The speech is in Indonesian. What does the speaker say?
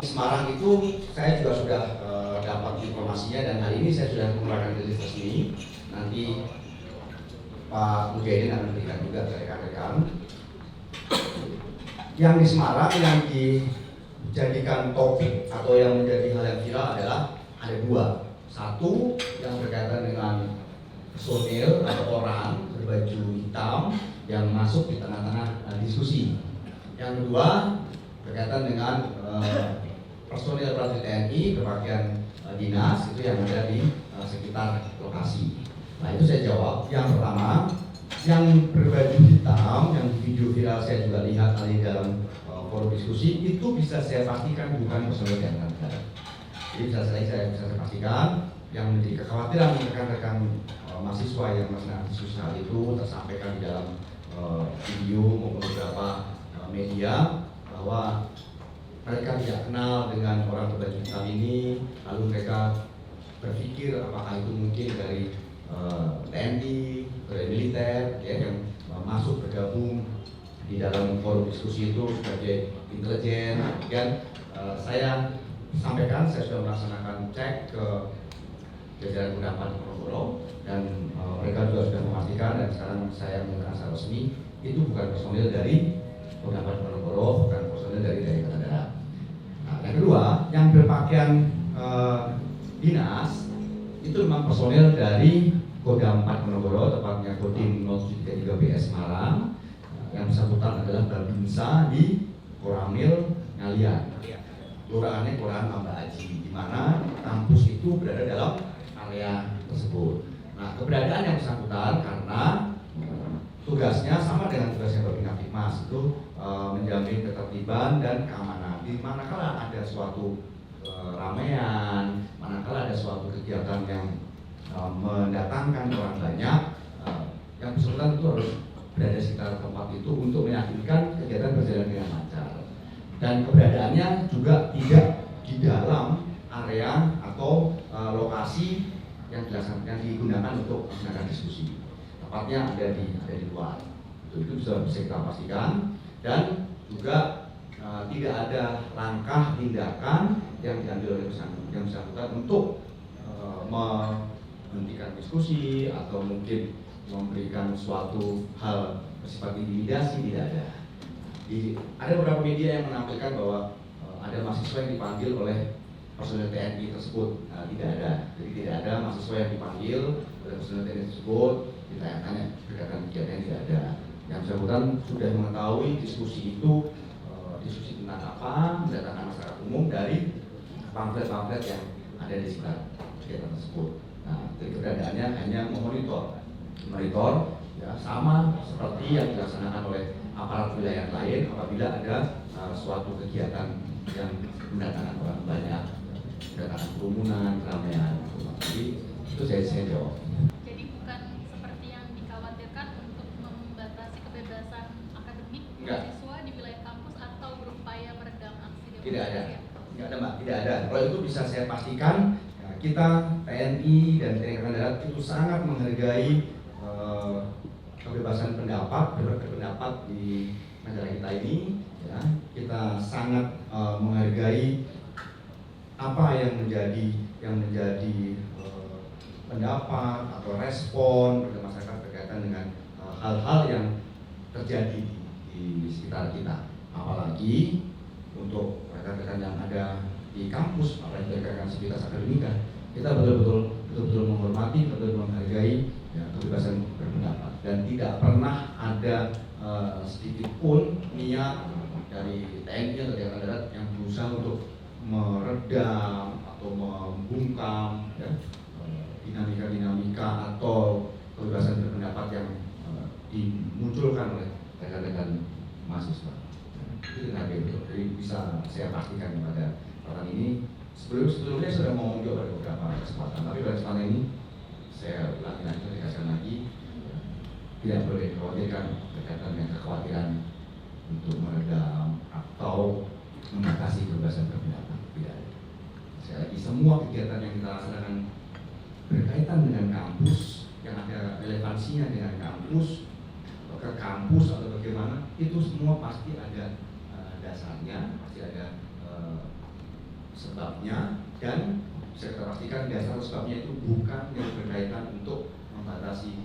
Semarang itu saya juga sudah dapat informasinya dan hari ini saya sudah mengeluarkan rilis resmi. Nanti Pak Mujahidin akan memberikan juga ke rekan-rekan. Yang di Semarang yang dijadikan topik atau yang menjadi hal yang viral adalah ada dua. Satu yang berkaitan dengan personil atau orang berbaju hitam yang masuk di tengah-tengah diskusi. Yang kedua berkaitan dengan personil prajurit TNI berpakaian dinas itu yang ada di sekitar lokasi. Nah itu saya jawab. Yang pertama, yang berbaju hitam, yang video viral saya juga lihat di dalam forum diskusi itu bisa saya pastikan bukan personil TNI negara. Jadi saya bisa pastikan yang menjadi kekhawatiran rekan-rekan mahasiswa yang melaksanakan diskusi hal itu tersampaikan di dalam video maupun beberapa media bahwa mereka tidak kenal dengan orang berbaju hitam ini, lalu mereka berpikir apakah itu mungkin dari TNI, dari militer, ya, yang masuk bergabung di dalam forum diskusi itu sebagai intelijen. Dan saya sampaikan, saya sudah melaksanakan cek ke jajaran Kodam Ponorogo dan mereka juga sudah memastikan dan sekarang saya menyatakan secara resmi itu bukan personil dari Kodam Ponorogo, bukan personil dari TNI Angkatan Darat. Nah, yang kedua, yang berpakaian dinas itu memang personil dari Kodam Ponorogo, tepatnya Kodim 03 BS Malang. Yang bersangkutan adalah Babinsa di Koramil Ngalian. Kelurahannya Kelurahan Mamba Aji, di mana kampus itu berada dalam area tersebut. Nah, keberadaan yang bersangkutan karena tugasnya sama dengan tugasnya Babin Kaptipmas itu menjamin ketertiban dan keamanan. Di manakala ada suatu ramean, manakala ada suatu kegiatan yang mendatangkan orang banyak, yang bersangkutan itu harus berada di sekitar tempat itu untuk meyakinkan kegiatan berjalan dengan lancar. Dan keberadaannya juga tidak di dalam area atau lokasi yang digunakan untuk melaksanakan diskusi. Tepatnya ada di luar. Itu bisa kita pastikan. Dan juga tidak ada langkah tindakan yang diambil oleh yang bersangkutan untuk menghentikan diskusi atau mungkin memberikan suatu hal bersifat intimidasi, tidak ada. Ada beberapa media yang menampilkan bahwa ada mahasiswa yang dipanggil oleh personel TNI tersebut. Tidak ada. Jadi tidak ada mahasiswa yang dipanggil oleh personel TNI tersebut. Ditanya-tanya berkaitan kegiatan tidak ada. Yang bersangkutan sudah mengetahui diskusi itu diskusi tentang apa, mendatangkan masyarakat umum dari pamflet-pamflet yang ada di sekitar kegiatan tersebut. Nah, jadi keberadaannya hanya memonitor ya, sama seperti yang dilaksanakan oleh aparat wilayah lain apabila ada suatu kegiatan yang mendatangkan orang banyak, mendatangkan kerumunan, keramaian. Jadi itu saya jawab. Jadi bukan seperti yang dikhawatirkan untuk membatasi kebebasan akademik mahasiswa di wilayah kampus atau berupaya meredam aksi demonstrasi? Tidak ada Mbak, tidak ada. Kalau itu bisa saya pastikan, ya, kita TNI dan TNI Angkatan Darat itu sangat menghargai kebebasan berpendapat di negara kita ini. Ya, kita sangat menghargai apa yang menjadi pendapat atau respon dari masyarakat berkaitan dengan hal-hal yang terjadi di sekitar kita. Apalagi untuk rekan-rekan yang ada di kampus, apalagi rekan-rekan sivitas akademika, kita betul-betul menghormati, betul-betul menghargai ya, kebebasan berpendapat dan tidak pernah ada sedikit pun niat dari TNI atau Angkatan Darat yang berusaha untuk meredam atau membungkam ya, dinamika atau kebebasan berpendapat yang dimunculkan oleh rekan-rekan mahasiswa. Itu tidak betul. Jadi bisa saya pastikan kepada orang ini sebelumnya sudah ngomong juga pada beberapa kesempatan, tapi pada kesempatan ini saya ulangi lagi, tegaskan lagi, tidak boleh dikhawatirkan berkaitan dengan kekhawatiran untuk meredam atau membatasi kebebasan berpendapat. Tidak ada. Sekali lagi, semua kegiatan yang kita laksanakan berkaitan dengan kampus, yang ada relevansinya dengan kampus, atau ke kampus atau bagaimana, itu semua pasti ada dasarnya, pasti ada sebabnya, dan bisa kita pastikan dasar sebabnya itu bukan yang berkaitan untuk membatasi